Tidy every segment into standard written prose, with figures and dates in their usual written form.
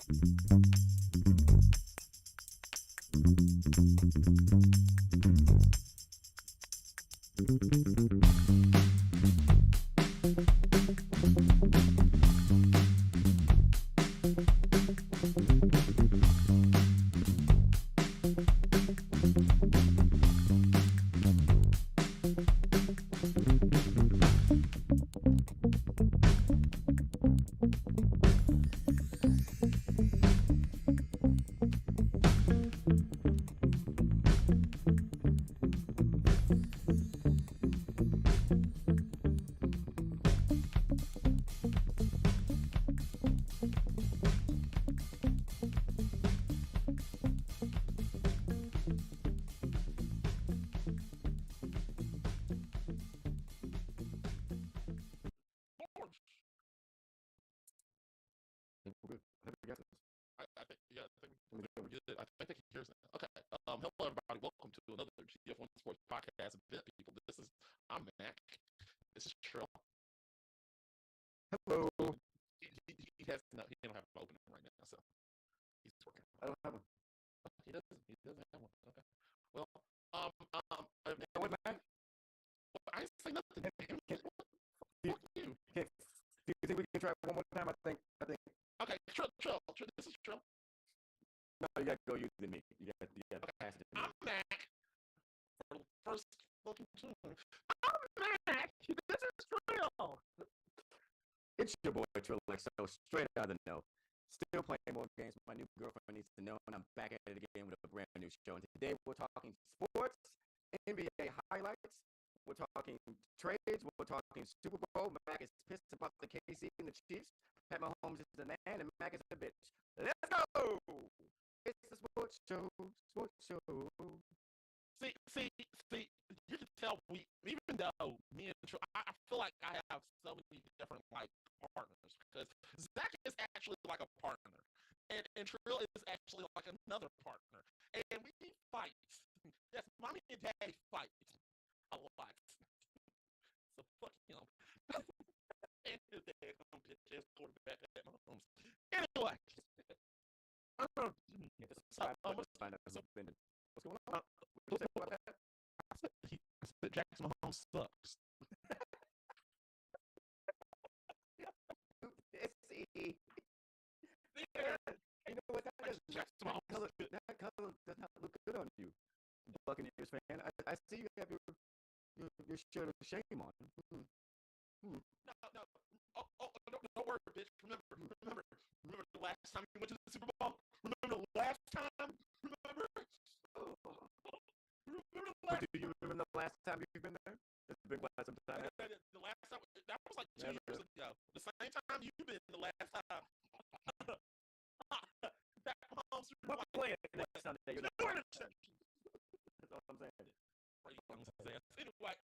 We're good. I think we got this. I think, yeah, I think we're good. I think he hears that. Okay. Hello, everybody. Welcome to another gf1 Sports Podcast event, people. I'm Mac. This is Trill. Hello. He has no, he don't have an opening right now, so he's working. I don't have one. He doesn't have one. Okay. Well, what, man? Well, I ain't say nothing. Fuck you. Do you think we can try it one more time? I think. Okay, Trill. This is Trill. No, you gotta go using me. You got to pass it to me. I'm Mac. For the first fucking tune. I'm Mac. This is Trill. It's your boy Trill XO, straight out of the know. Still playing more games. My new girlfriend needs to know, and I'm back at it again with a brand new show. And today we're talking sports, NBA highlights. We're talking trades. We're talking Super Bowl. Mac is pissed about the KC and the Chiefs. Pat Mahomes is the man, and Mac is a bitch. Let's go! It's the sports show. See, you can tell even though me and Trill, I feel like I have so many different like partners because Zach is actually like a partner, and Trill is actually like another partner, and we fight. Yes, mommy and daddy fight a lot. So fuck him. And his damn bitch ass quarterback at Mahomes. Anyway. What's going on? What's about that? I said Jackson Mahomes sucks. You know what? That color does not look good on you, Buccaneers fan. I see you have your shirt of shame on. No. Oh, don't worry, bitch. Remember the last time you went to the Super Bowl? Remember the last time? Remember Do you remember the last time you've been there? It's been quite some time. The last time, that was like 2 years ago. The same time you've been the last time. That Mahomes what playing next Sunday? That's all I'm saying. Anyway.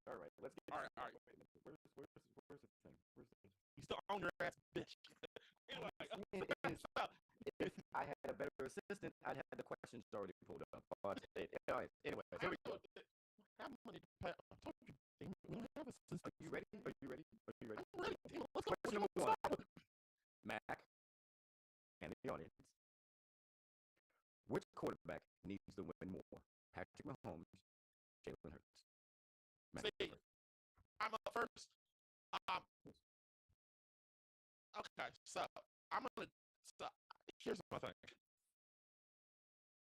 All right. Let's get. All right. Where's the thing? You still on your ass, bitch. Anyway. If I had a better assistant, I'd have the questions already pulled up. All right. Anyway, here we go. How many? I told you. We don't have a system. Are you ready? I'm ready. Let's go. Question number 1. Mac and the audience. Which quarterback needs to win more? Patrick Mahomes, Jalen Hurts. See, I'm up first. Okay, so I'm gonna. So here's my thing.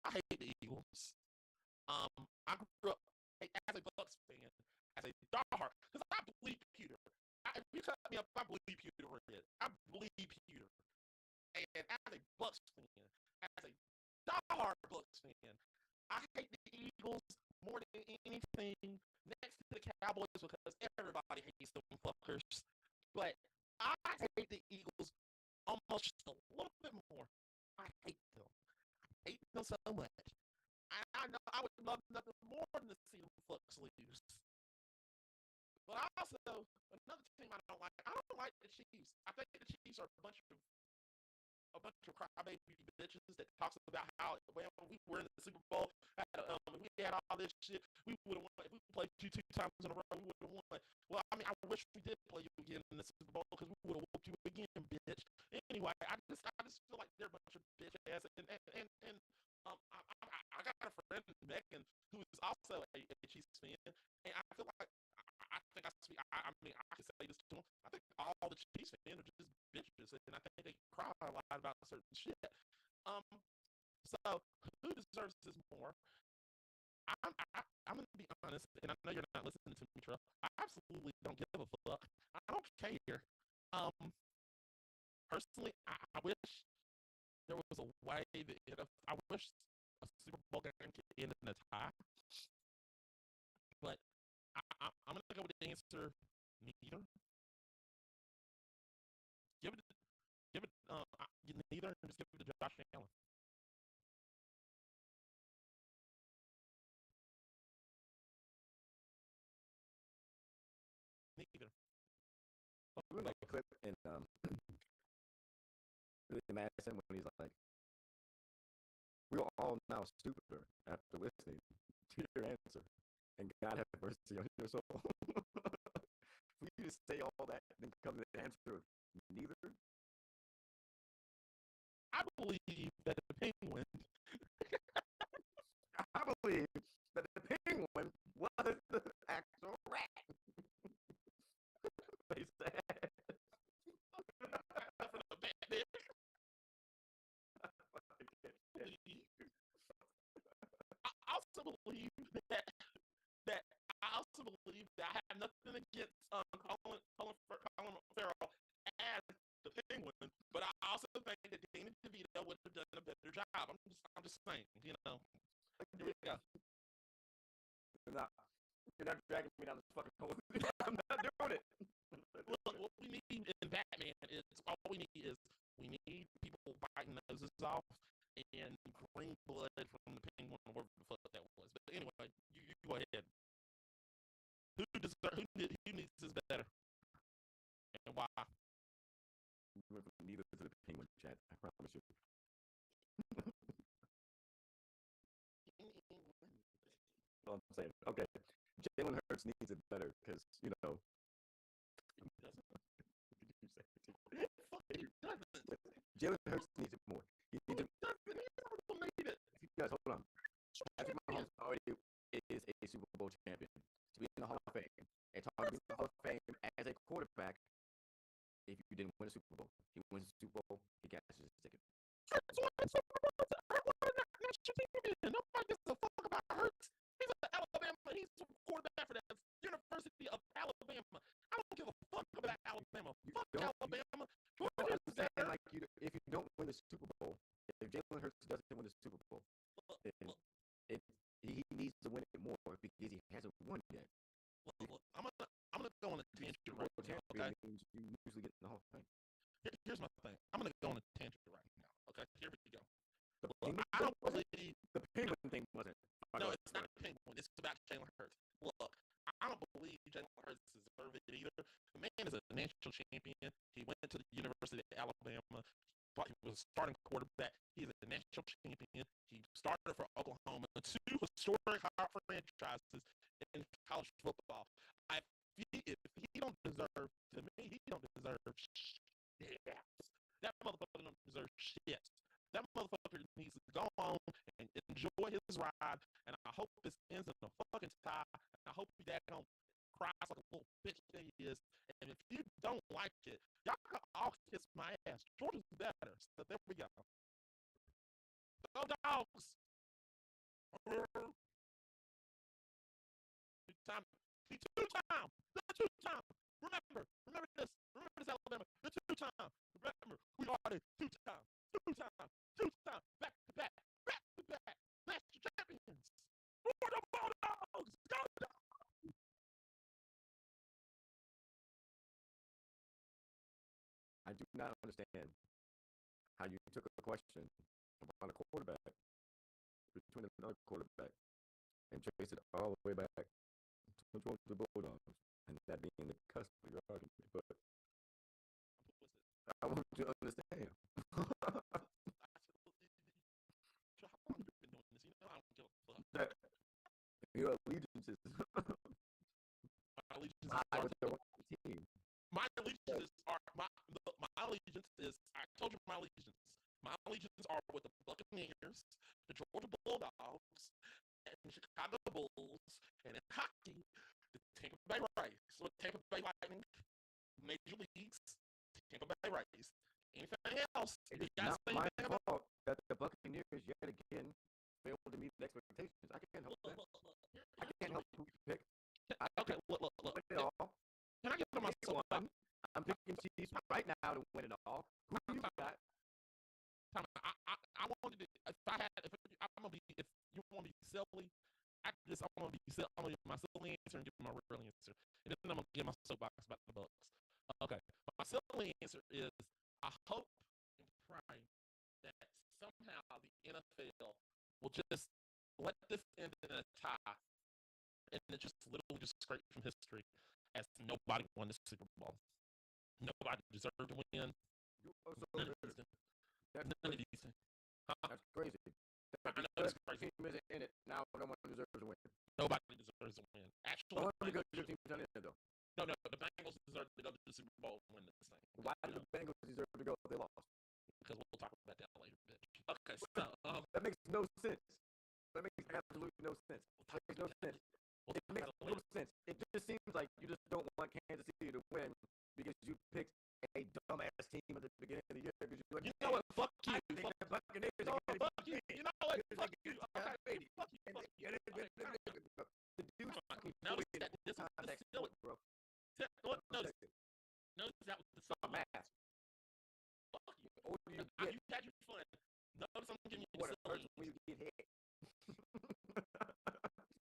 I hate the Eagles. I grew up as a Bucks fan, as a diehard, because I believe Peter. If you cut me up, I believe Peter red. I believe Peter. And as a Bucks fan, as a diehard Bucks fan, I hate the Eagles more than anything next to the Cowboys because everybody hates them fuckers. But I hate the Eagles almost just a little bit more. I hate them. I hate them so much. I know I would love nothing more than to see them fucks lose. But also, another team I don't like the Chiefs. I think the Chiefs are a bunch of crybaby bitches that talks about how when we were in the Super Bowl, we had all this shit, we would have won. If we played you 2 times in a row, we would have won. Well, I mean, I wish we did play you again in the Super Bowl because we would have whooped you again, bitch. Anyway, anyway, I just feel like they're a bunch of bitch ass, I got a friend Megan who is also a Chiefs fan, and I feel like I think I speak. I mean, I can say this to them. I think all the Chiefs fans are just bitches, and I think they cry a lot about certain shit. Um, so who deserves this more? I'm gonna be honest, and I know you're not listening to me, Trill. I absolutely don't give a fuck. I don't care. Personally, I wish there was a way that I wish a Super Bowl game could end in a tie, but I'm gonna go with the answer neither. Give it, give it, neither, and just give it to Josh Allen. Neither. Remember that clip in Madison when he's like, "We're all now stupider after listening to your answer, and God have mercy on your soul." For you to say all that and then come to the answer of neither. I believe that the Penguin. I believe that the Penguin was the actual rat. They said. I also believe that I also believe that I have nothing against Colin Farrell as the Penguin, but I also think that Danny DeVito would have done a better job. I'm just saying, you know. Here we go. You're not dragging me down this fucking hole. I'm not doing it. Look, what we need in Batman is all we need is we need people biting noses off and green blood from the Penguin or whatever the fuck that was. But anyway, you go ahead. Who needs this better? And why? We went from neither to the Penguin chat, I promise you. Well, I'm saying, okay, Jalen Hurts needs it better because, you know. He doesn't. Jalen Hurts needs it more. He needs it. He it. Guys, hold on. Patrick Mahomes already is a Super Bowl champion. To be in the Hall of Fame. And talking to be in the Hall of Fame as a quarterback, if you didn't win a Super Bowl, he wins the Super Bowl, he cashes his ticket. Nobody gives a fuck about Hurts. He's an Alabama. He's a quarterback for the University of Alabama. I don't give a fuck about Alabama. Fuck Alabama. I'm saying, like, if you don't win the Super Bowl, if Jalen Hurts doesn't win the Super Bowl, then he needs to win it more because he hasn't won yet. Look, I'm gonna go on a tangent right now. Okay, means you usually get in the Hall of Fame. Here's my thing. I'm gonna go on a tangent right now. Okay, here we go. Look, I don't believe the Penguin thing wasn't. No, it's not the Penguin. It's about Jalen Hurts. Look, I don't believe Jalen Hurts deserves it either. The man is a national champion. He went to the University of Alabama. He was a starting quarterback. He's a national champion. He started for Oklahoma, two historic franchises in college football. If he don't deserve, to me, he don't deserve shit. That motherfucker don't deserve shit. That motherfucker needs to go on and enjoy his ride, and I hope this ends in a fucking tie, and I hope he don't cries like a little bitch that he is, and if you don't like it, y'all can all kiss my ass. Georgia's better, so there we go. Go Dogs! Two-time. The two-time. Remember this, Alabama. The two-time. Remember, we are the two-time. Back to back, national champions. For the Bulldogs, go Dogs! I do not understand how you took a question about a quarterback between another quarterback and traced it all the way back to the Bulldogs, and that being the cusp of your argument. But I want you to understand. That your allegiances My allegiance is I told you my allegiances are with the Buccaneers, the Georgia Bulldogs, and the Chicago Bulls, and in hockey, the Tampa Bay Rays. So Tampa Bay Lightning, Major Leagues, Tampa Bay Rays. Anything else? It is not my fault that the Buccaneers yet again failed to meet expectations. I can't help that. I can't help who you pick. Okay, look. Win it all. Can I get on my soapbox? I'm picking Chiefs right now to win it all. Who do you got? I wanted to. If I'm gonna be, if you want to be silly, I'm gonna be silly. I'm gonna give my silly answer and give my real answer, and then I'm gonna give my soapbox about the Bucks. Okay, my silly answer is I hope and pray that somehow the NFL will just let this end in a tie, and it just literally just scrape from history, as nobody won the Super Bowl. Nobody deserved to win. None of these things. That's crazy. I know it's crazy. Team isn't in it now. No one deserves to win. Nobody deserves to win. Actually, because your team's not in it though. No, the Bengals deserve to go to the Super Bowl and win this thing. Why do the Bengals deserve to go if they lost? Because we'll talk about that later, bitch. Okay, so that makes no sense. That makes absolutely no sense. It makes no sense. It makes no sense. It just seems like you just don't want Kansas City to win because you picked a dumbass team at the beginning of the year. Because you're like, you know what? Fuck you. Fuck you. Fuck you. You know what? Fuck you. Okay. Fuck you. The dude's fucking notice that this is silly, bro. Notice that was the song. Math. Fuck you. Or you had your fun. Notice I'm giving you what the hurts when you get hit.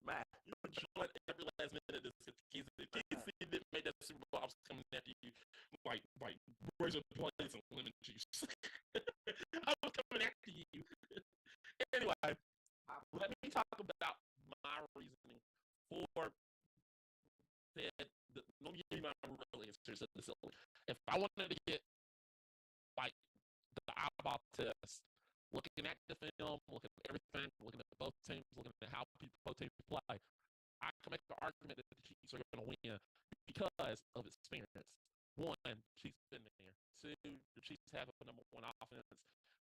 Math. You enjoyed every last minute of this. Kansas City didn't make that Super Bowl. I was coming after you like razor blades and lemon juice. I was coming after you. Anyway, let me talk about my reasoning for that. Let me give you my real answers to this. If I wanted to get like the eyeball test, looking at the film, looking at everything, looking at both teams, looking at how both teams play, I can make the argument that the Chiefs are going to win because of experience. One, Chiefs been there. Two, the Chiefs have a number one offense,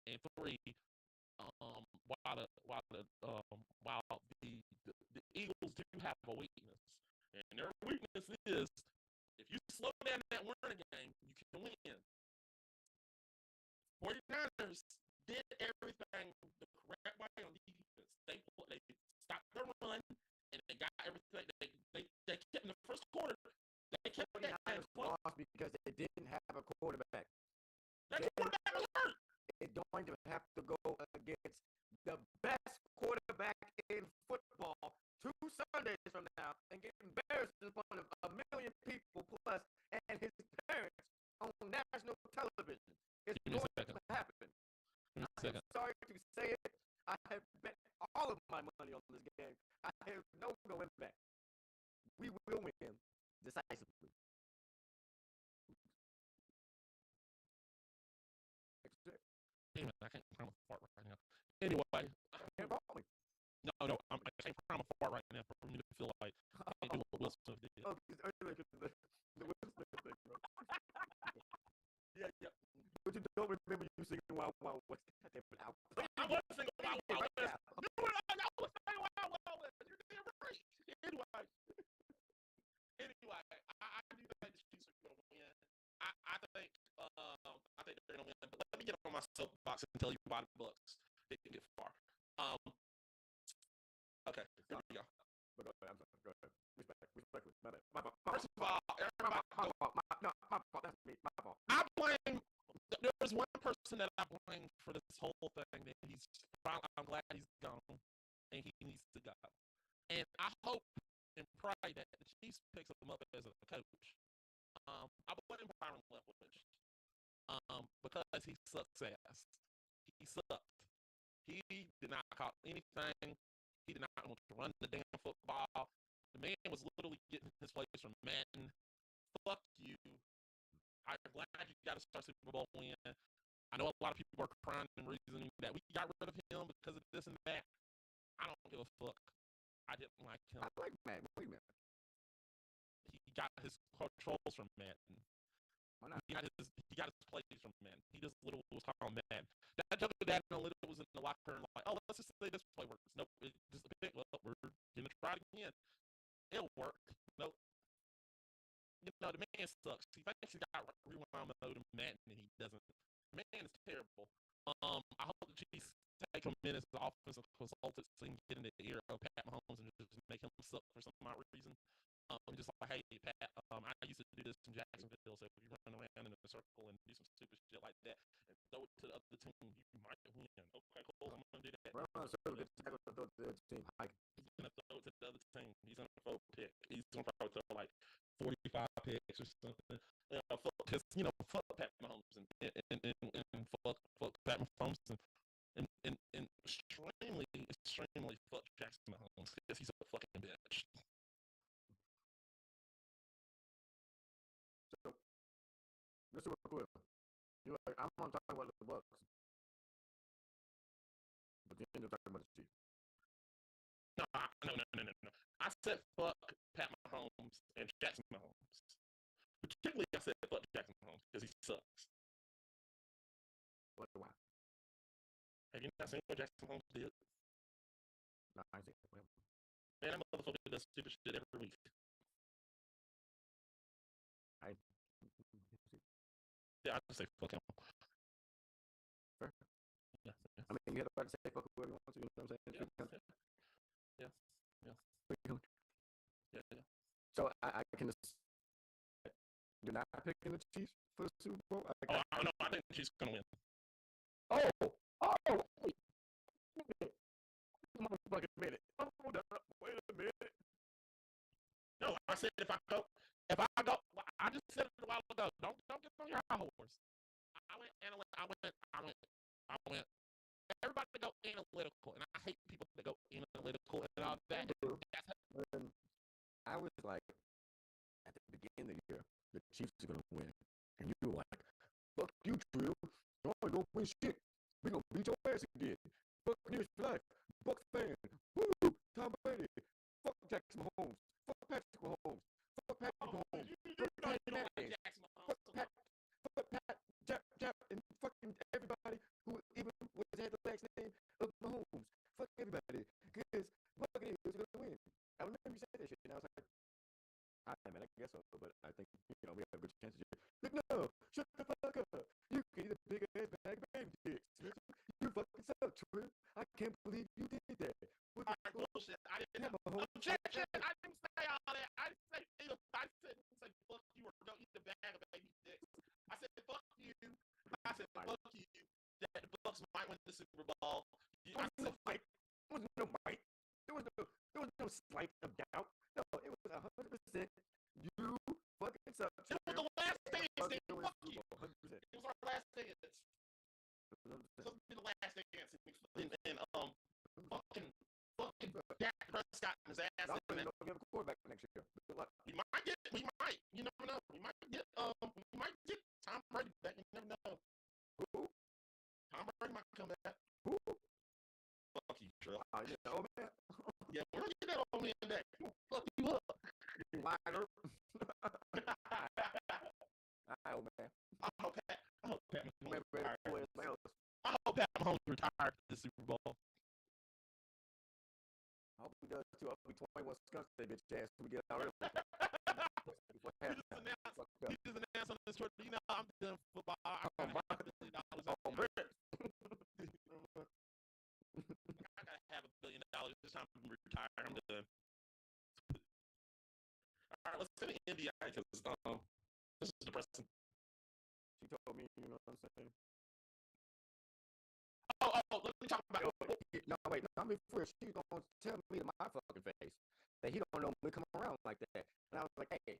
and three, while the Eagles do have a weakness, and their weakness is if you slow down that running game, you can win. 49ers did everything the correct way on defense. They stopped their run and they got everything. They kept in the first quarter. They kept that game close because they didn't have a quarterback. That quarterback was hurt. They're going to have to go against the best quarterback in football 2 Sundays from now and get embarrassed in front of 1 million people plus and his parents on national television. It's going to happen. I'm sorry to say it. I have bet all of my money on this game. I have no going back. We will win decisively. Damn it, I can't prime a fart right now. Anyway. I can't prime a fart right now for me to feel like I can't do what Will Smith did. Oh, because earlier the Will Smith thing, bro. Yeah. But you don't remember you singing Wild Wild West. I was singing Wild Wild West. I was singing Wild Wild West. You're damn right. Anyway, I do think the Chiefs are going to win. I think they're going to win. But let me get on my soapbox and tell you why the Bucks didn't get far. Okay, here we go. Go ahead. Go ahead. Respectfully. First of all, everybody. My fault. That's me. My fault. I blame. There's one person that I blame for this whole thing. That I'm glad he's gone, and he needs to go. And I hope and pray that the Chiefs picks him up as a coach. I blame Byron Leftwich because he sucks ass. He sucked. He did not call anything. He did not want to run the damn football. The man was literally getting his place from Madden. Fuck you. I'm glad you got to start Super Bowl win. I know a lot of people are crying and reasoning that we got rid of him because of this and that. I don't give a fuck. I didn't like him. I like Madden. Wait a minute. He got his controls from Madden. Why not? He got his plays from Madden. He just literally was talking Madden. That joke that literally was in the locker room like, oh, let's just say this play works. Nope, it just well, we're gonna try it again. It'll work. Nope. You know, the man sucks. He thinks he got rewind mode in Madden and he doesn't. The man is terrible. I hope the Chiefs take him in as the offensive consultant so he can get in the ear of Pat Mahomes and just make him suck for some odd reason. Just like, hey, Pat, I used to do this in Jacksonville, so if you run around in a circle and do some stupid shit like that and throw it to the other team, you might win. Okay, cool, I'm going to do that. Run a circle, get tackle, throw it to the other team. He's going to throw it to the other team. He's going to throw a pick. He's going to probably throw like 45 picks or something. Because, fuck Pat Mahomes and fuck Pat Mahomes and extremely fuck Jackson Mahomes because he's a fucking bitch. So, this is real quick. You're like, I'm going to talk about the Bucks. But then you're talking about the Chiefs. No. I said fuck Pat Mahomes and Jackson Mahomes. Particularly, I said fuck Jackson Mahomes because he sucks. Why? Have you not seen what Jackson Mahomes did? No, I ain't seen it. Man, that motherfucker does stupid shit every week. Yeah, I just say fuck him. Fair. Yeah. I mean, you have the right to say fuck whoever you want to, you know what I'm saying? Yeah. So I can you're not picking the Chiefs for the Super Bowl? I think the Chiefs gonna win. Wait. Motherfucking minute. Hold up. Wait a minute. No, I said if I go, I just said it a while ago. Don't get on your high horse. I went. Everybody go analytical, and I hate people that go analytical and all that. And I was like, at the beginning of the year, the Chiefs are gonna win, and you were like, "Fuck you, Trill. You ain't gonna win shit. We gonna beat your ass again. Fuck Buccaneers for life. Bucs fan. Woo! Tom Brady. Fuck Jackson Mahomes. Fuck Patrick Mahomes. Fuck Patrick Mahomes. Fuck Pat Manning. Fuck Pat. Jap, and fucking everybody who even had the last name of Mahomes. Fuck everybody, because Buccaneers are gonna win. I remember you said that shit, and I was like, I guess so, but I think we have a good chance here. Like, no, shut the fuck up. You can eat a big ass bag of baby dicks. You fucking suck, Trill. I can't believe you did that. All right, bullshit. I didn't have a whole shit. I didn't say all that. I didn't say say fuck you or go eat a bag of baby dicks. I said fuck you. I said fuck you. That the Bucs might win the Super Bowl. There was no fight. There was no fight. There was no slight of doubt. No, it was 100%. You fucking suck. It was the last dance. Fuck you. 100%. It was our last dance. It was the last dance. And fucking Dak Prescott and his ass. I'm gonna get a quarterback next year. Good luck. We might. You never know. We might get Tom Brady back. You never know. Who? Tom Brady might come back. Who? Fuck you, Trill. Man. Yeah, we're gonna get that old man back. Fuck you up. You liar. Old man. I hope Pat Mahomes retired. I hope Pat Mahomes retired the Super Bowl. I hope he does too. I'll be 21 skunks that bitch ass when we get out early. He just announced on this Twitter, I'm done football. I gotta have $1 billion. I gotta have $1 billion. It's time to retire. I'm done. All right, let's go to NBA because this is depressing. She told me, you know what I'm saying? Let me talk about it. No, wait, no, before she's gonna tell me to my fucking face that he don't know me come around like that. And I was like, hey,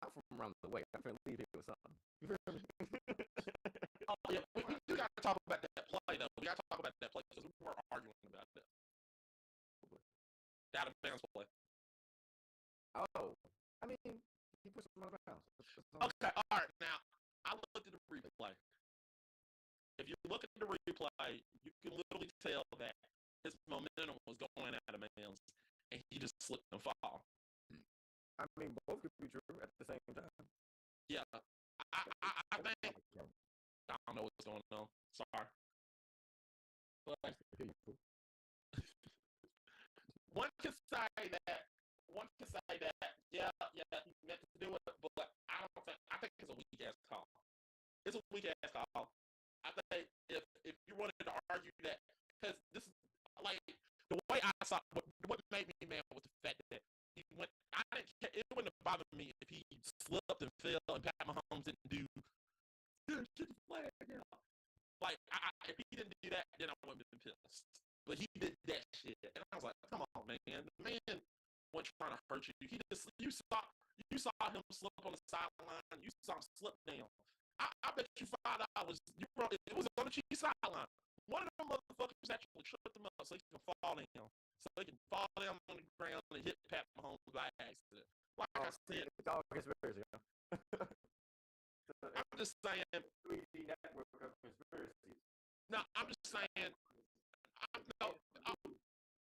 I'm from around the way. I'm finna leave here with something. You feel me? Yeah, we do gotta talk about that play though. We gotta talk about that play because we were arguing about that. Out of bounds play. I mean, he pushed him out of bounds. Okay, all right. Now, I looked at the replay. If you look at the replay, you can literally tell that his momentum was going out of bounds, and he just slipped and fall. I mean, both could be true at the same time. Yeah, think I don't know what's going on. Sorry, but one can say that. One can say that. Yeah, he meant to do it, but I don't think. I think it's a weak ass call. It's a weak ass call. I think if you wanted to argue that, because this is like the way I saw what made me mad was the fact that he went. I didn't. It wouldn't have bothered me if he slipped and fell and Pat Mahomes didn't do. Chicken flag, yeah. Like if he didn't do that, then I wouldn't have been pissed. But he did that shit, and I was like, "Come on, man! The man wasn't trying to hurt you. He just you saw him slip on the sideline. You saw him slip down. I bet you $5. It was on the Chiefs sideline. One of them motherfuckers actually tripped him up so he can fall down. So he can fall down on the ground and hit Pat Mahomes by accident. Like I said, it's all conspiracy. I'm just saying. 3D network of conspiracies. No, I'm just saying.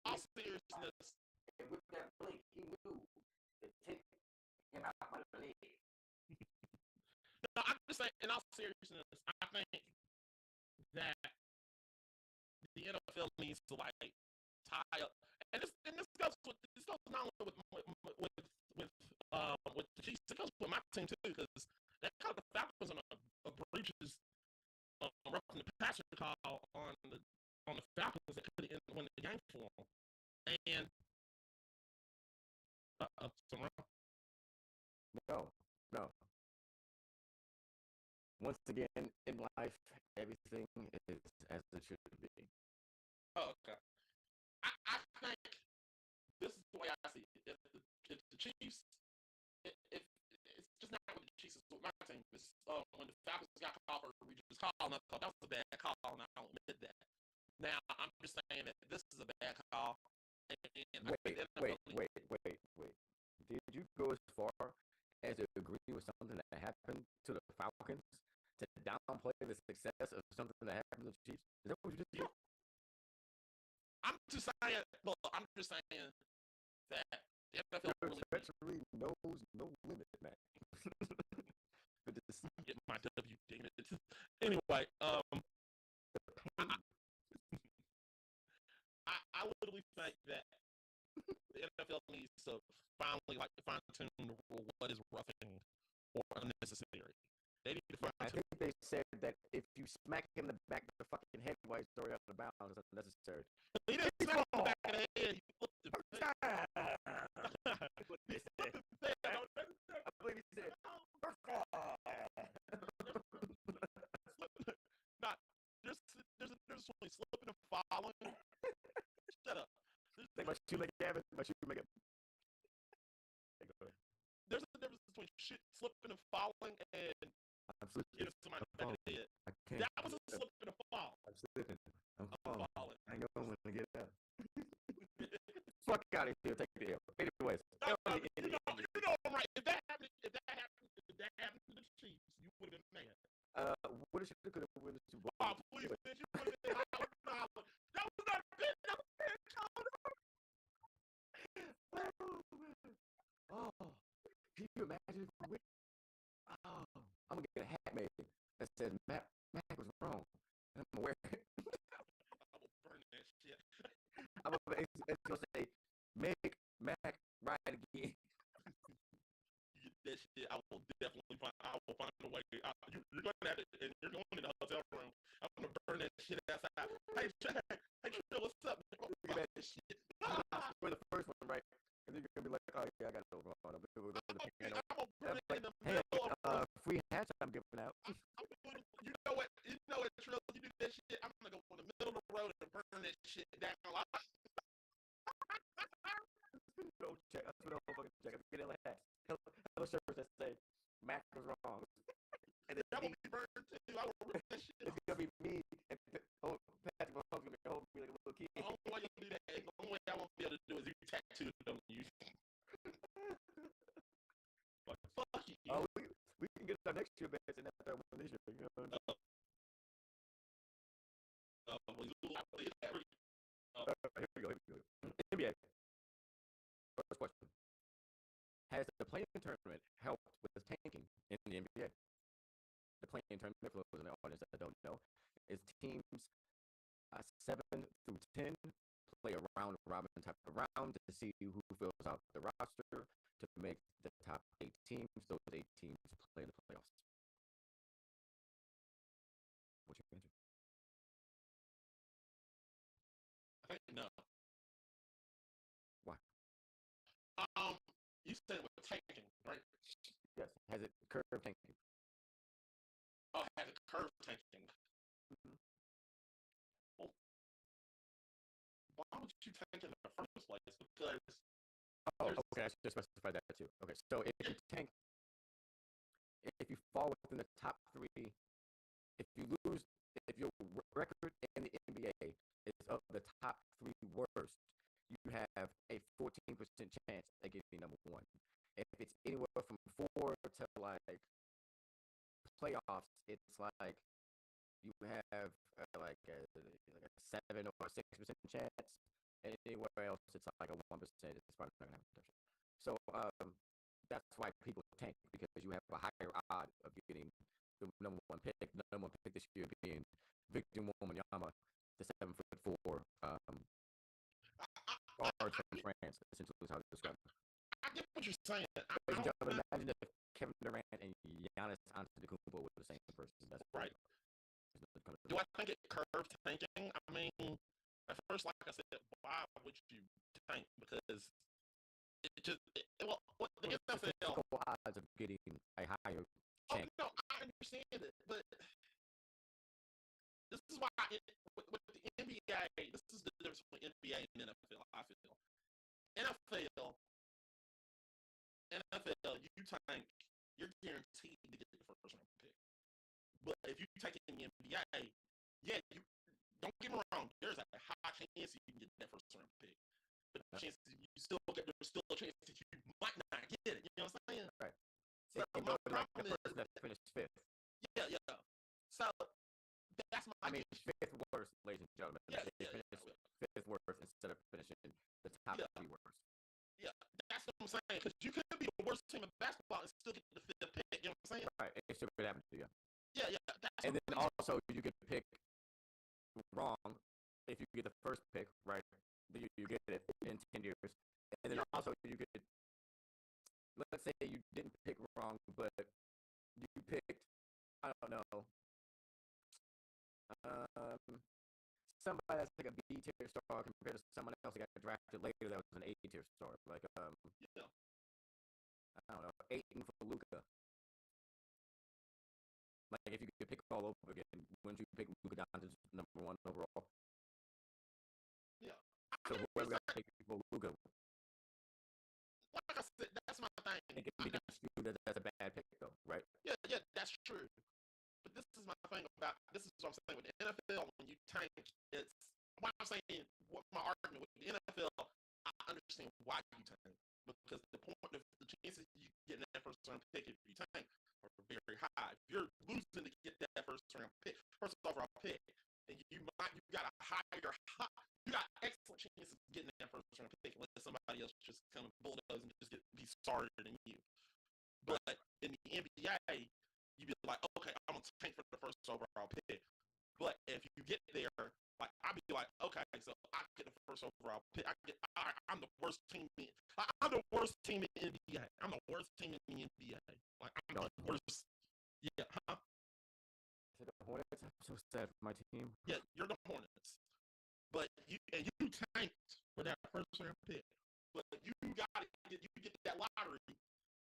All seriousness. And with that blink, he knew to take him out by the leg. No, I'm just saying. In all seriousness, I think that the NFL needs to like tie up, and this goes not only with the Chiefs, it goes with my team too, because that kind of the Falcons on a breaches roughing the passer call on the Falcons that could have won the game for them, and something wrong? No. Once again, in life, everything is as it should be. Oh, okay. I think this is the way I see it. If the Chiefs, if it's just not with the Chiefs, it's with my team. It's, when the Falcons got called for a Regis call, and I thought that was a bad call, and I don't admit that. Now, I'm just saying that this is a bad call. And wait. Did you go as far as to agree with something that happened to the Falcons to downplay the success of something that happened to the Chiefs? Is that what you just did? I'm just saying that the NFL really knows no limit, man. Good to see. Get my W, damn it. Anyway, I literally think that the NFL needs to finally fine tune the rule what is roughing or unnecessary. They need to I think they said that if you smack him in the back of the fucking head while he's already out of bounds, it's unnecessary. He didn't smack him in the back of the head. He flipped the I believe he said. There's a difference between slipping and falling. Shut up. Think about you make it happen. There's a difference between slipping and falling and getting somebody back in the head. That was a slip and a fall. I'm slipping. I'm falling. I know I'm gonna get up. Fuck out of here. Take the L. Anyways, you know I'm right. If that happened to the Chiefs, you would have been mad. What if you could have won the Super Bowl? Oh, please, bitch, you would have been hollering. That was not a bit. That was Oh, can you imagine if we win? Oh, I'm gonna get a hat made that says Mac was wrong, and I'm gonna wear it. I will burn that shit. It's gonna say, make Mac right again. You get that shit. I will find a way. You're going to have it, and you're going in the hotel room. I'm gonna burn that shit outside. Hey, Trill, what's up? Look at that shit. You're the first one, right? And then you're gonna be like, oh yeah, I got it over on. I'm gonna burn it in the middle of free hats I'm giving out. You know what, Trill, you do that shit, I'm gonna go in the middle of the road and burn that shit down. No check. That's what I'm fucking check. I'm getting like that. Hello shirts that say Mac was wrong. And that will be burned too. I will rip that shit. It's gonna be me and Patrick Mahomes gonna hold me like a little kid. The only way you'll do that, the only way I won't be able to do is you tattoo them. Like, fuck you. Oh, we can get our next year back and after I win this year. You know? Here we go. NBA. First question. Has the play-in tournament helped with tanking in the NBA? The play-in tournament, for those in the audience that don't know, is teams 7 through 10 play a round robin type of round to see who fills out the roster to make the top 8 teams. Those 8 teams play in the playoffs. What's your answer? I think no. Why? You said it was tanking, right? Yes. Has it curved tanking? Oh, it has a curve tanking. Mm-hmm. Well, why would you tank in the first place? Because okay, I should specify that too. Okay, so if you tank, if you fall within the top 3, if you lose, if your record in the NBA is of the top 3 worst, you have a 14% chance at getting number 1. If it's anywhere from 4 to like playoffs, it's like you have like a 7 or 6% chance, and anywhere else it's like a 1%. It's probably not gonna happen. So that's why people tank, because you have a higher odd of getting the number 1 pick. The number 1 pick this year being Victor Wembanyama, the 7'4" guard from France. Essentially, is how to describe it. I get what you're saying. Ladies and gentlemen, imagine if Kevin Durant and Giannis Antetokounmpo were the same person. That's right. Do I think it curved tanking? I mean, at first, like I said, why would you tank? Because it just well, the NFL odds of getting a higher chance. Oh no, I understand it, but this is why with the NBA, this is the difference between NBA and NFL. I feel NFL, you tank, you're guaranteed to get the first round pick. But if you take it in the NBA, yeah, you don't get me wrong. There's a high chance you can get that first round pick, but the chances there's still a chance that you might not get it. You know what I'm saying? Right. So my problem is that finished 5th. Yeah. So that's my. I mean, 5th worst, ladies and gentlemen. Yeah. 5th worst instead of finishing the top 3 worst. Yeah, that's what I'm saying. Because you could be the worst team in basketball and still get the 5th pick. You know what I'm saying? Right. It still could happen to you. Yeah. And then also you could pick wrong if you get the first pick, right? You get it in 10 years. And then also you could, let's say you didn't pick wrong, but you picked, I don't know, somebody that's like a B tier star compared to someone else that got drafted later that was an A tier star. Like, I don't know, Ayton for Luka. Like, if you could pick all over again, wouldn't you pick Luka Doncic number 1 overall? Yeah. So whoever got to pick for Luka. Like I said, that's my thing. It can be construed as a bad pick, though, right? Yeah, that's true. But this is my thing about this is what I'm saying with the NFL. When you tank, it's what I'm saying. What my argument with the NFL, I understand why you tank, because the chances you get in that first round pick if you tank are very high. If you're losing to get that first overall pick, and you got excellent chances of getting that first round pick unless somebody else just come and bulldoze and just be sorrier than you. But in the NBA, you'd be like, okay, I'm gonna tank for the first overall pick. But if you get there, like I'd be like, okay, so I get the first overall pick. I'm the worst team I'm the worst team in the NBA. I'm the worst team in the NBA. Like I'm the worst. Yeah, huh? The Hornets. I'm so sad for my team. Yeah, you're the Hornets. But you tanked for that first round pick. But you get that lottery.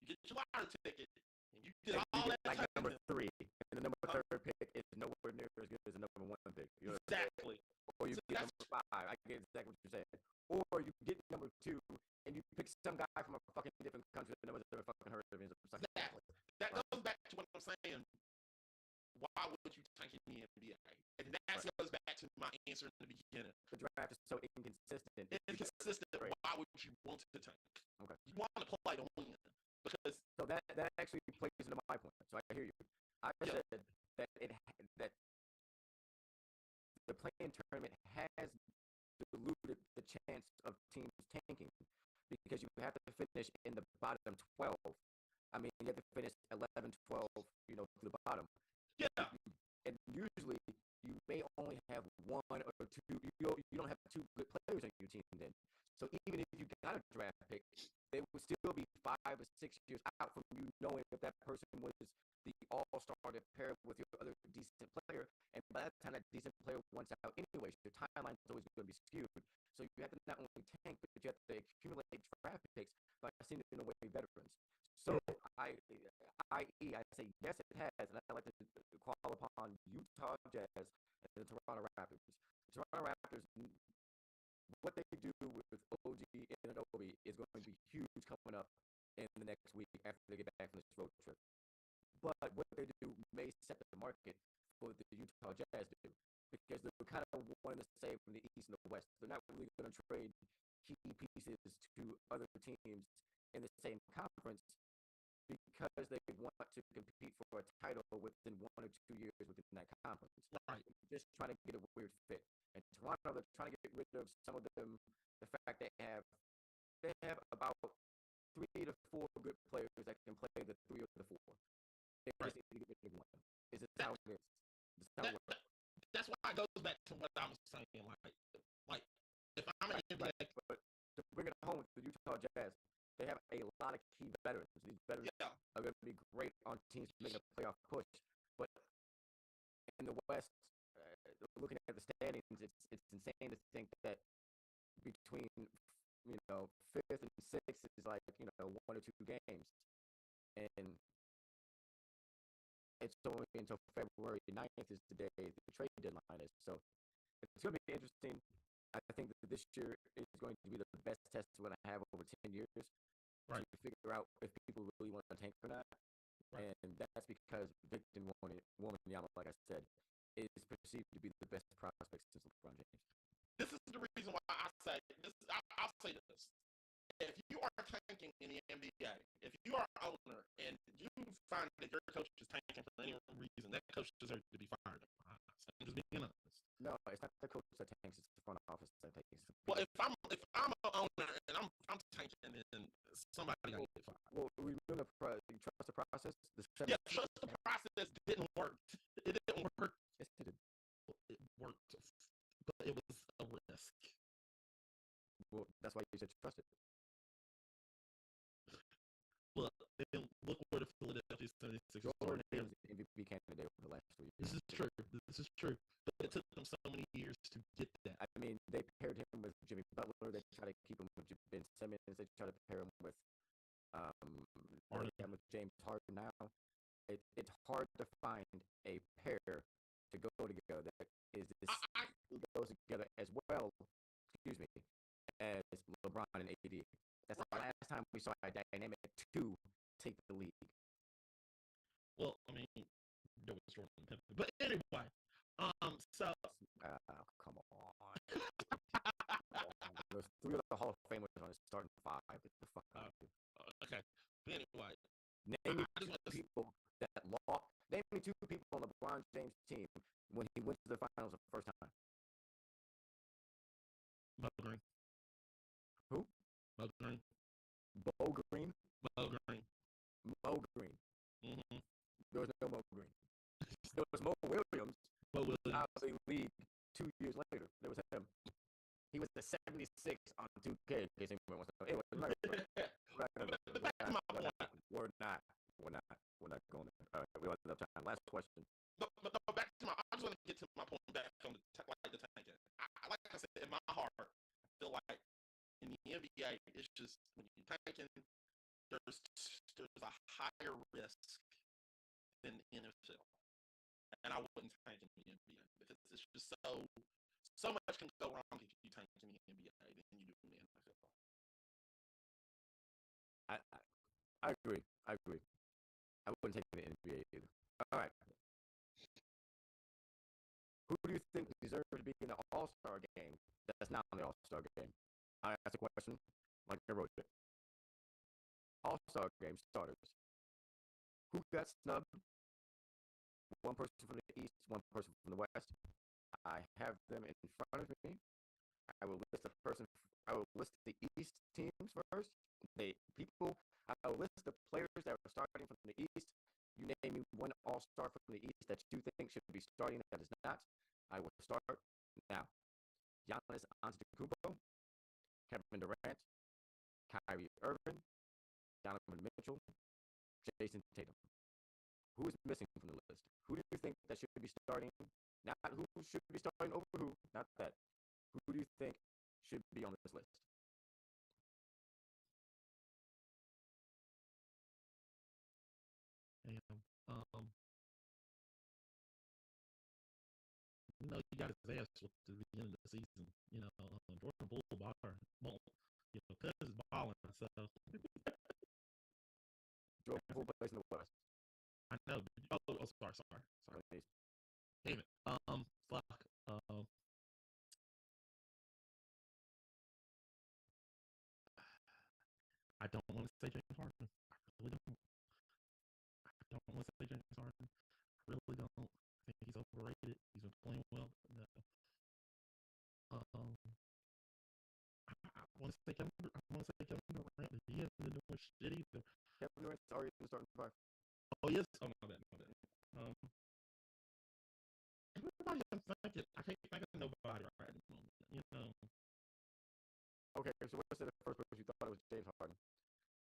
You get your lottery ticket. And you did all that like number 3, and the number 3rd pick is nowhere near as good as the number 1 pick. You know exactly. Or you get number 5. I get exactly what you're saying. Or you get number 2, and you pick some guy from a fucking different country that no one's ever fucking heard of. Exactly. That goes back to what I'm saying. Why would you tank in the NBA? And that goes back to my answer in the beginning. The draft is so inconsistent. Right. Why would you want to tank? Okay. You want to play to win. Because so that actually plays into my point. So I hear you. I said that the play-in tournament has diluted the chance of teams tanking because you have to finish in the bottom 12. I mean, you have to finish 11, 12, to the bottom. Yeah. And usually you may only have one or two. You don't have two good players on your team then. So even if you got a draft pick, they would still be 5 or 6 years out from you knowing if that person was the all-star to pair with your other decent player. And by that time, that decent player wants out anyway. So your timeline is always going to be skewed. So you have to not only tank, but you have to accumulate draft picks by sending away veterans. So i.e., I say yes, it has, and I like to call upon Utah Jazz and the Toronto Raptors. The Toronto Raptors, what they do with OG and Adobe is going to be huge coming up in the next week after they get back from this road trip. But what they do may set the market for the Utah Jazz to do, because they're kind of one and the same from the East and the West. They're not really going to trade key pieces to other teams in the same conference because they want to compete for a title within 1 or 2 years within that conference. Right. Just trying to get a weird fit. And Toronto, they're trying to get rid of some of them. The fact they have about 3 to 4 good players that can play the 3 or the 4. They right. just need to get rid of one. Is this how it is? That's why it goes back to what I was saying. Like if I'm an NBA, but to bring it home with the Utah Jazz, they have a lot of key veterans. These veterans are going to be great on teams making a playoff push. But in the West, looking at the standings, it's insane to think that between 5th and 6th is like 1 or 2 games, and it's only until February 9th is the day the trade deadline is. So it's going to be interesting. I think that this year is going to be the best test we're going to have over 10 years. Right. To figure out if people really want to tank or not. Right. And that's because Victor Wembanyama, like I said, is perceived to be the best prospect since LeBron James. This is the reason why I say this. I'll say this. If you are tanking in the NBA, if you are an owner and you find that your coach is tanking for any reason, that coach deserves to be fired. I'm just being honest. No, it's not the coach that tanks; it's the front office that tanks. Well, if I'm an owner and I'm tanking, then somebody got to get fired. Well, you trust the process. Trust the process didn't work. It didn't work. Yes, it did. It worked, but it was a risk. Well, that's why you said trust it. Well, then look where the Philadelphia 76ers are. MVP candidate over the last 3 years. This is true. But it took them so many years to get that. I mean, they paired him with Jimmy Butler. They try to keep him with Ben Simmons. They try to pair him with James Harden now. It's hard to find a pair to go together that goes together as well, as LeBron and AD. That's the last time we saw a dynamic 2 take the lead. Well, I mean, there was Jordan Pippen. But anyway, so come on. There's 3 of the Hall of Famers on the starting 5. Get the fuck out of here. Okay. But anyway, name me 2 people on LeBron James' team when he went to the finals the first time. Mo Green. Who? Mo Green. Bo Green? Mo Green. Mo Green. Mm-hmm. There was no Mo Green. There was Mo Williams. Mo Williams. Out of the league 2 years later. There was him. He was the 76 on 2K. Anyway, we're not going there. All right, we don't have enough time. Last question. But back to I just want to get to my point back on the tanking. Like I said, in my heart, I feel like in the NBA, it's just when you're tanking, there's a higher risk than the NFL, and I wouldn't tank in the NBA because it's just so much can go wrong if you tank in the NBA than you do in the NFL. I agree. I wouldn't take the NBA either. All right. Who do you think deserves to be in the All-Star game that's not in the All-Star game? I asked a question like I wrote it. All-Star game starters. Who got snubbed? One person from the East, one person from the West. I have them in front of me. I will list the East teams first. I will list the players that were starting from the East. You name me one All-Star all-star from the East that you think should be starting that is not? I will start now. Giannis Antetokounmpo, Kevin Durant, Kyrie Irving, Donovan Mitchell, Jason Tatum. Who is missing from the list? Who do you think that should be starting? Not who should be starting over who, not that. Who do you think should be on this list? You got his ass with the beginning of the season. Jordan Poole won't, because he's balling. So Jordan Poole plays in the West. I know. Oh, sorry. Damn it. Fuck. I don't want to say James Harden. I really don't. I don't want to say James Harden. I really don't. I think he's overrated. He's been playing well. No. I want to say Kevin Durant, but he hasn't been doing shit either. Kevin Durant's already in the starting five. Oh yes. Oh my bad. Everybody I'm thinking, I can't think of nobody right at the moment. Okay, so what's the first person you thought it was James Harden?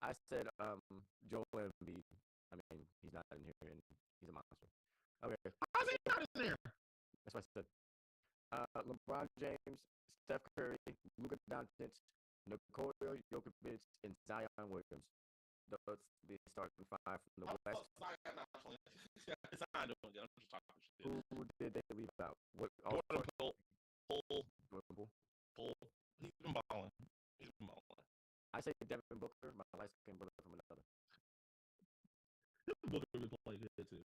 I said Joel Embiid. I mean, he's not in here, and he's a monster. Okay. How's he not in there? That's what I said. LeBron James, Steph Curry, Luka Doncic, Nikola Jokic, and Zion Williams. Those the starting five from the West. Zion not playing. Zion doing good. I'm just talking shit. Who did they leave out? What? Jordan Poole. He's been balling. I say Devin Booker, my light-skinned brother from another. Booker been playing good too.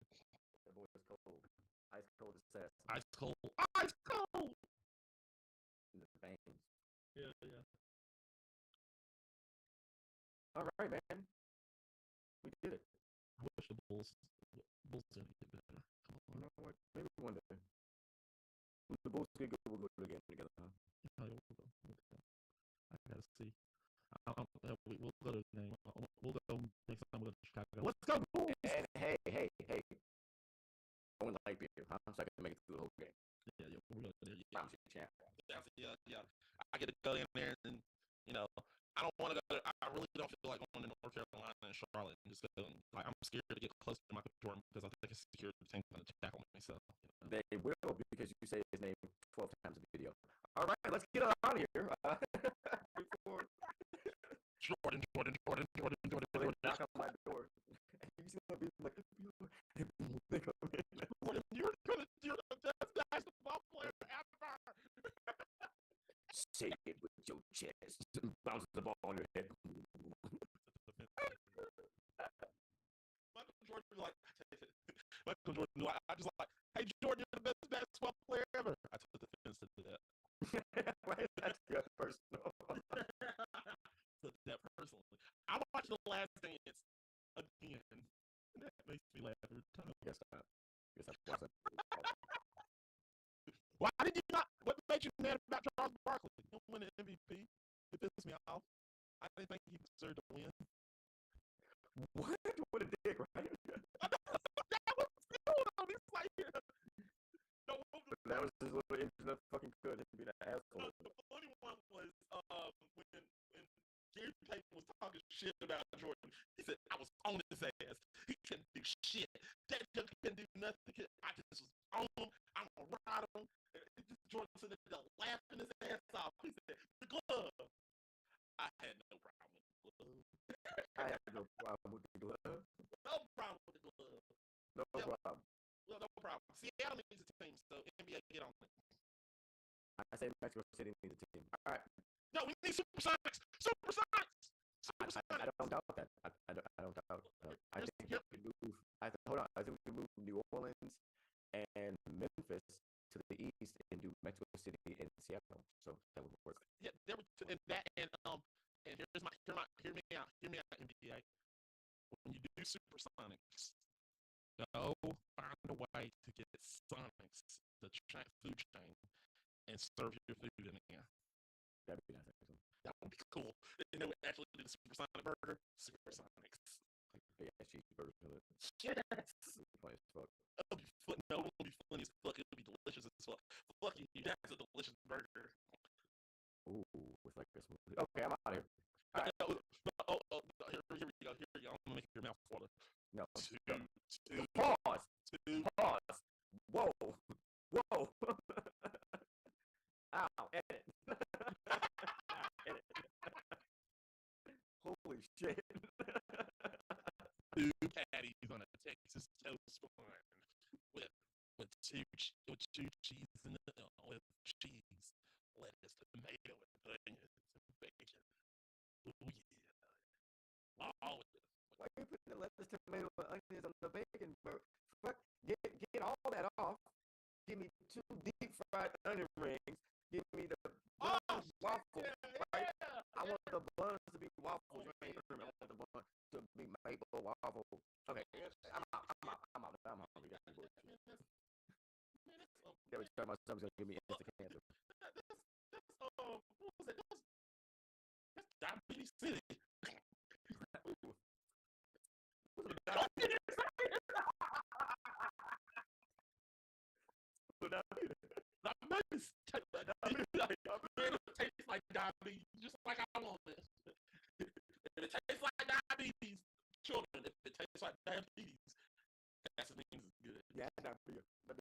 That boy is cold. Ice cold as sass. Ice cold. In the veins. Yeah. All right, man. We did it. I wish the Bulls didn't get better. Come on. You know what? Maybe one day. When the Bulls get good, we'll go to the game together, huh? Yeah, I gotta see. We'll go to the game. We'll go next time. We'll go to Chicago. Let's go, Bulls! And hey. Going to light beer, huh? So I can make it through the whole game. Yeah, we're gonna do it. Champ. Yeah. I get to go in there and I don't want to go. I really don't feel like going to North Carolina and Charlotte and just go. Like, I'm scared to get close to Michael Jordan because I think his security team's going to tackle me. So they will, because you say his name 12 times a video. All right, let's get out of here. Jordan. Knock on my door. You see that being like, Jordan, you're the best basketball player ever. Say it with your chest. Bounce the ball on your head. Michael Jordan, I just like, hey Jordan, you're the best basketball player ever. I took the offense to that. Right? That's good personal. Took that personally. I watched The Last Dance again, and that makes me laugh every time. Guess not. Guess I wasn't. Why did you not? What made you mad about Charles Barkley? He don't win an MVP. It pissed me off. I didn't think he deserved to win. What? What a dick, right? That was cool though. He's like, that was his little engine of fucking good. He'd be an asshole. The funny one was when Gary Payton was talking shit about Jordan. He said, I was on his ass. He couldn't do shit. That joke couldn't do nothing. I just was on him. I'm gonna ride him. Jordan sitting there laughing his ass off. He said, the glove. I had no problem with the glove. I had no problem with the glove. No problem with the glove. No problem. Well, no problem. Seattle needs a team, so NBA, get on it. I say Mexico City needs a team. All right. No, we need Supersonics. I don't doubt that. I don't doubt. I think we could move. Hold on. I think we could move New Orleans and Memphis to the east and do Mexico City and Seattle. So that would work. Yeah, there was and hear me out, NBA. When you do Supersonics, go find a way to get Sonics, the food chain, and serve your food in there. That'd be nice. That would be cool. And then we actually do the Supersonic burger, Supersonics. Big ass cheeseburger. Yes. Funny as fuck. No, it won't be funny as fuck. It'll be delicious as fuck. Fuck you. That's a delicious burger. Ooh, it's like a smoothie. Okay, I'm out of here. All right. Here we go. Here we go. I'm gonna make your mouth water. No. Two. Pause. Two. Pause. Whoa. Whoa. Ow. Edit. Edit. Holy shit. Two patties on a Texas toast bun with two cheese in the with cheese, lettuce, tomato, and onions and bacon. Oh yeah. All with this. Why are you putting the lettuce, tomato, and onions on the bacon, bro? Fuck. Get all that off. Give me 2 deep fried onion rings. Give me the buns waffles. Right? Yeah. I want the buns to be waffles. You ain't heard me. I want the buns to be maple waffle. Okay, I'm out. I'm hungry. Every time my stomach's gonna give me instant cancer. What was that? That's Diabetes City. Diabetes tastes like diabetes, just like I want it. If it tastes like diabetes, children, if it tastes like diabetes, that means it's good. Yeah, diabetes. That's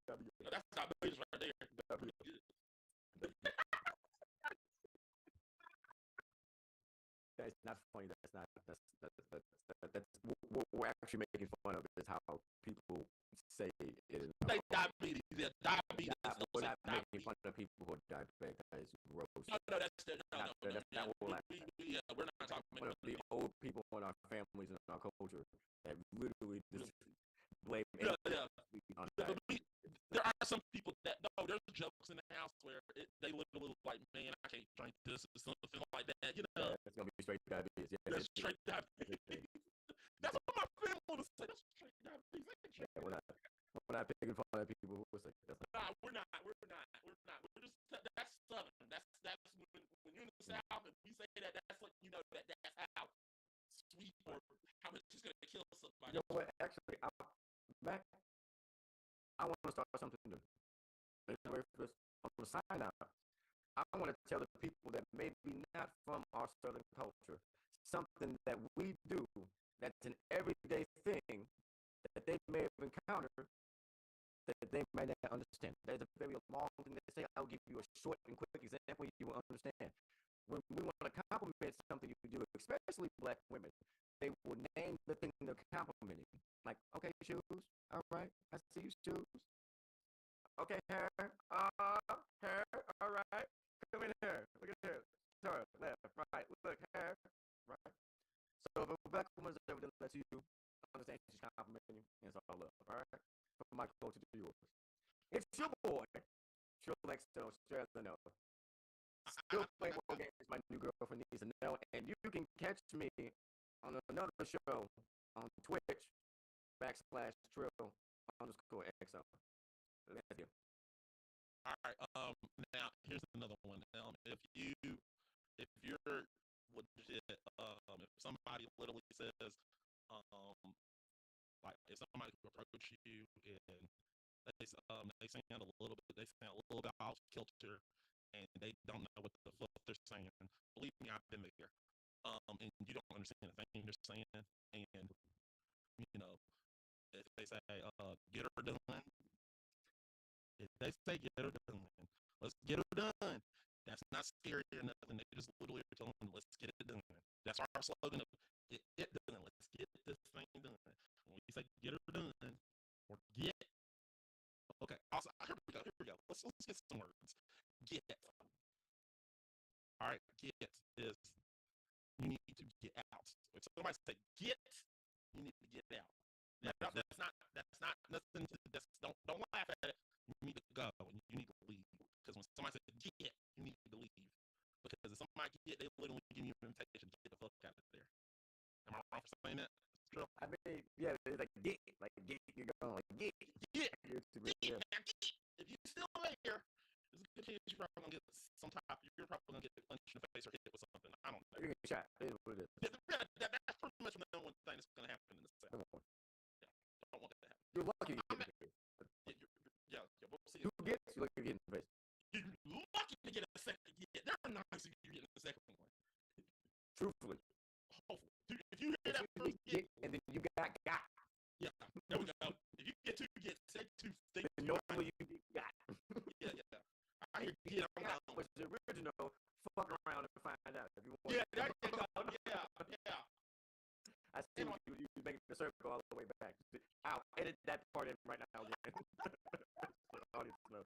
diabetes right there. Diabetes. That's not funny. That's we're actually making fun of is how people say it is. They diabetes. Yeah, diabetes. We're not making fun of people who are diabetic. That is gross. No, that's not what we're not talking about the old people in our families and our culture that literally just blame. There are some people that there's jokes in the house where they literally like, man, I can't drink this or something like that. You know, it's gonna be straight diabetes. Yeah, that's straight diabetes. That's what my family would say. That's straight diabetes. Yeah, we're not picking fun of people who say that's not. We're not. We're just that's Southern. That's when you're in the South and we say that, that's like, you know, that's how sweet or how much it's gonna kill somebody. You know what? Actually, I want to start something new. On the sign out, I want to tell the people that maybe not from our Southern culture something that we do that's an everyday thing that they may have encountered that they might not understand. There's a very long thing to say. I'll give you a short and quick example you will understand. When we want to compliment something you do, especially black women, they will name the thing they're complimenting. Like, okay, shoes. All right, I see you, shoes. Okay, hair. Hair. All right. Come in here. Look at here. Turn left, right. Look, hair. Right. So if a black woman's ever to let you understand she's complimenting you, and it's all love. All right. From my culture to yours. It's your boy, Triple XO, straight out the know. Still playing more games. My new girlfriend needs to know, and you can catch me on another show on Twitch /Trill_XO. Let's go. All right. Now here's another one. If you're legit, if somebody literally says, like if somebody approach you and they sound a little bit off kilter, and they don't know what the fuck they're saying. Believe me, I've been there. And you don't understand the thing they're saying, and you know, if they say, get her done. If they say get her done, let's get her done. That's not scary or nothing. They just literally are telling them, let's get it done. That's our slogan of get it done. Let's get this thing done. When we say get her done, or get. Okay, also, here we go. Let's get some words. Get. All right, get is you need to get out. If somebody say get, you need to get out. That's not nothing. Don't laugh at it. You need to go and you need to leave. Because when somebody says get, you need to leave. Because if somebody get, they literally give you an invitation to get the fuck out of there. Am I wrong for saying that? I mean, yeah, it's like get, you're going like get. Now get. If you still there, there's a good chance you're probably gonna get some type. You're probably gonna get punched in the face or hit with something. I don't know. You're gonna get shot. It is what it is. That's pretty much the number one thing that's gonna happen in lucky you get in the face. Yeah, we'll see. 2 gets, you're lucky you get in the face. You're lucky to get a second get. They're nice if you get the second one. Truthfully. Hopefully. Dude, if you hear that first get, and then you got. Yeah, there we go. If you get 2 gets, take 2 things. Normally you get got. Yeah. I hear get on that was the original. Fuck around and find out if you want. Yeah, there you go. Yeah. I see you making the circle all the way back. I'll edit that part in right now again. Audience knows.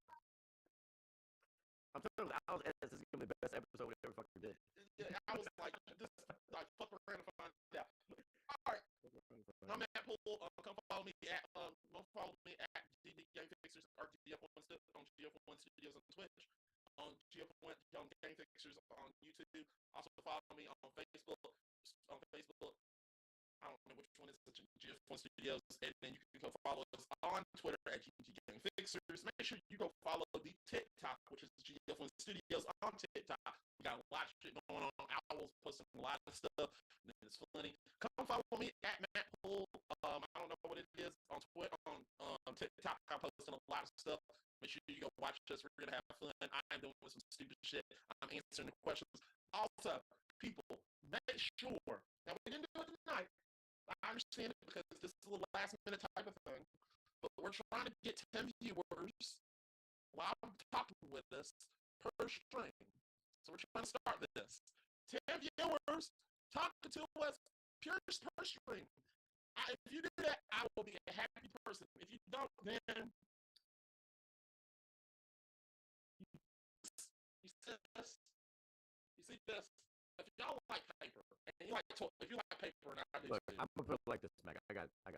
I'm telling you, this is gonna be the best episode we ever fucking did. Yeah, I was like, just like fuck around and find out. All right, I'm at Pool. Come follow me at GD Gamefixers or gf1 on gf1 Studios on Twitch, on gf1 on Gamefixers on YouTube. Also follow me on Facebook. I don't know which one is such a gf1 Studios, and then you can go follow us on Twitter at GGGamefixers. Make sure you go follow the TikTok, which is gf1 Studios on TikTok. We got a lot of shit going on. Owl's posting a lot of stuff. It's funny. Come follow me at Matt Pool. I don't know what it is on Twitter, on TikTok. I'm posting a lot of stuff. Make sure you go watch us. We're gonna have fun. I'm doing some stupid shit. I'm answering the questions. Also, people, make sure that we didn't do it tonight. I understand it because this is a little last minute type of thing, but we're trying to get 10 viewers while talking with us per stream. So we're trying to start this. 10 viewers talking to us per stream. If you do that, I will be a happy person. If you don't, then you see this. If y'all like paper and you like if you like paper, and I do Look, too. I'm gonna put it like this, Mac. I got you.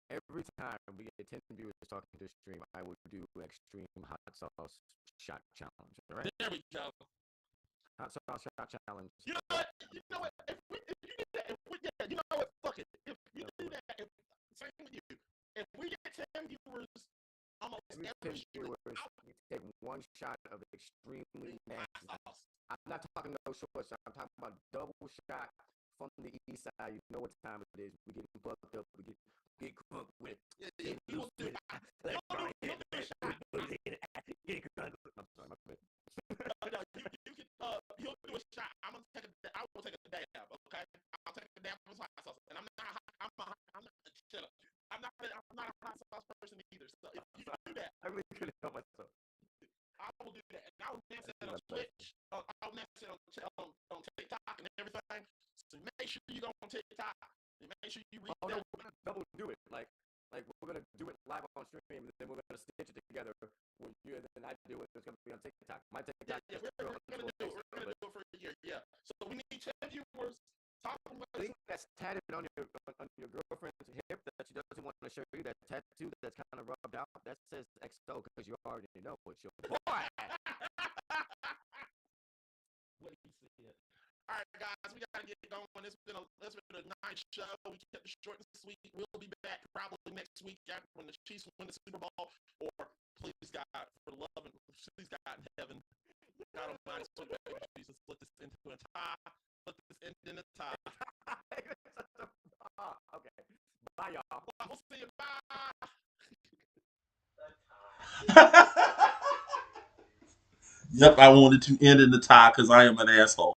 Every time we get 10 viewers talking to the stream, I will do an extreme hot sauce shot challenge. All right? There we go. Hot sauce shot challenge. You know what? If you do that, you know what? Fuck it. If you do that, same with you. If we get 10 viewers, almost every stream, you take 1 shot of extremely nasty sauce. I'm not talking no short shot. I'm talking about double shot from the east side. You know what time it is. We get fucked up. We get crunk with it. Yeah, you will do it. Let's go ahead. Get crunk. I'm sorry, my bad. You'll do a shot. I will take a dab. Okay, I'll take a dab of hot sauce, and I'm not shut up. I'm not a hot sauce person either. So if you do that, I really couldn't help myself. I will do that, and I will announce it on Twitch. I'll announce it on TikTok and everything. So make sure you go on TikTok and make sure you read that. No, we're gonna double do it. Like we're gonna do it live on stream, and then we're gonna stitch it together. When you and then I do it. It's gonna be on TikTok. My TikTok. Yeah, we're gonna do it. We're gonna do it for a year. Yeah. So we need 10 viewers. Talking with thing that's tatted on your girlfriend's hip that she doesn't want to show you, that tattoo that's kind of rubbed out, that says XO because you already know it's your boy. What do you see it? All right, guys, we gotta get going. It's been a nice show. We kept it short and sweet. We'll be back probably next week after when the Chiefs win the Super Bowl, or please God, for the love and please God in heaven, God Almighty, sweet baby Jesus, let this into a tie. Let this end in a tie. Okay. Bye, y'all. We'll see you. Bye. Yep, I wanted to end in the tie because I am an asshole.